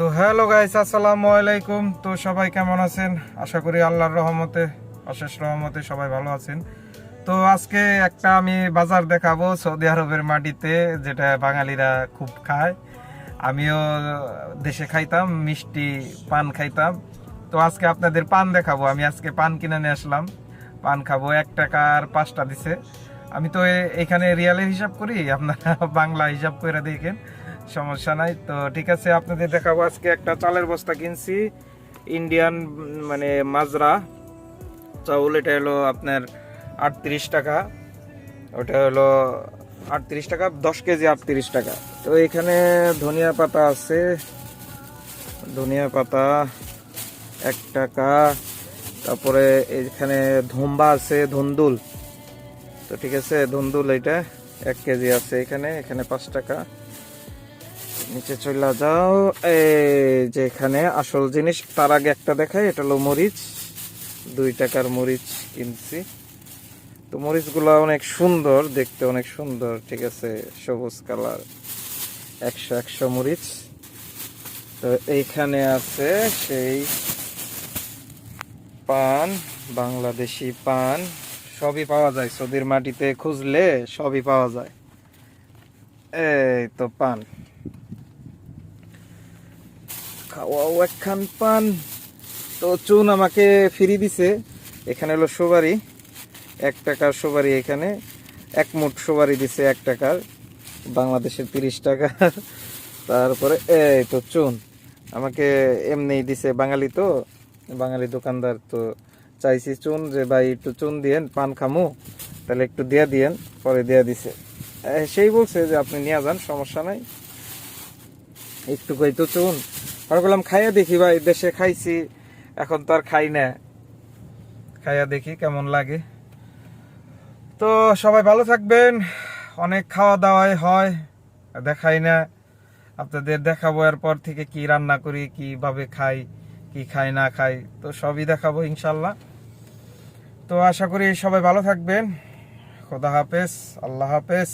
তো hello guys, আসসালামু আলাইকুম। তো সবাই কেমন আছেন? আশা করি আল্লাহর রহমতে, অশেষ রহমতে সবাই ভালো আছেন। তো আজকে একটা আমি বাজার দেখাবো সৌদি আরবের মাটিতে, যেটা বাঙালিরা খুব খায়। আমিও দেশে খাইতাম, মিষ্টি পান খাইতাম। তো আজকে আপনাদের পান দেখাবো। আমি আজকে পান কিনে নিয়ে আসলাম, পান খাবো। 1 টাকা আর 5টা দিছে। আমি তো এখানে রিয়ালের হিসাব করি, আপনারা বাংলা হিসাব করে দেখেন, সমস্যা নাই। তো ঠিক আছে, আপনাদের দেখাবো। আজকে একটা চালের বস্তা কিনছি, ইন্ডিয়ান মানে মাজরা চাউল। এটা হলো আপনার 38 টাকা। ওটা হলো 38 টাকা, 10 কেজি 38 টাকা। তো এখানে ধনিয়া পাতা আছে, ধনিয়া পাতা 1 টাকা। তারপরে এখানে ধুম্বা আছে, ধুন্দুল। তো ঠিক আছে, ধুন্দুল এটা 1 কেজি আছে এখানে। এখানে 5 টাকা। নিচে চলে যাও, এই যে এখানে আসল জিনিস। তার আগে একটা দেখাই, এটা হলো মরিচ। 2 টাকার মরিচ কিনছি। তো মরিচগুলো অনেক সুন্দর দেখতে, অনেক সুন্দর। ঠিক আছে, সবুজ কালার। 100 মরিচ। তো এইখানে আছে সেই পান, বাংলাদেশি পান। সবই পাওয়া যায় সৌদির মাটিতে, খুঁজলে সবই পাওয়া যায়। এই তো পান, খাওয়াও একখান পান। তো চুন আমাকে ফ্রি দিছে। এখানে হলো সুপারি, 1 টাকার সুপারি। এখানে 1 মুঠ সুপারি দিছে 1 টাকার, বাংলাদেশের 30 টাকা। তারপরে এই তো চুন আমাকে এমনি দিছে, বাঙালি তো, বাঙালি দোকানদার। তো চাইছি চুন, যে ভাই একটু চুন দিয়েন, পান খামু, তাহলে একটু দিয়া দিয়েন। পরে দিয়া দিছে। সেই বলছে যে আপনি নিয়ে যান, সমস্যা নাই। একটু কই তো চুন। আর বললাম খাইয়া দেখি ভাই, দেশে খাইছি, এখন তো আর খাই না, খাইয়া দেখি কেমন লাগে। তো সবাই ভালো থাকবেন। অনেক খাওয়া দাওয়াই হয়, দেখাই না। আপনাদের দেখাবো এরপর থেকে, কি রান্না করি, কিভাবে খাই, কি খাই না খাই, তো সবই দেখাবো ইনশাল্লাহ। তো আশা করি সবাই ভালো থাকবেন। খোদা হাফেজ, আল্লাহ হাফেজ।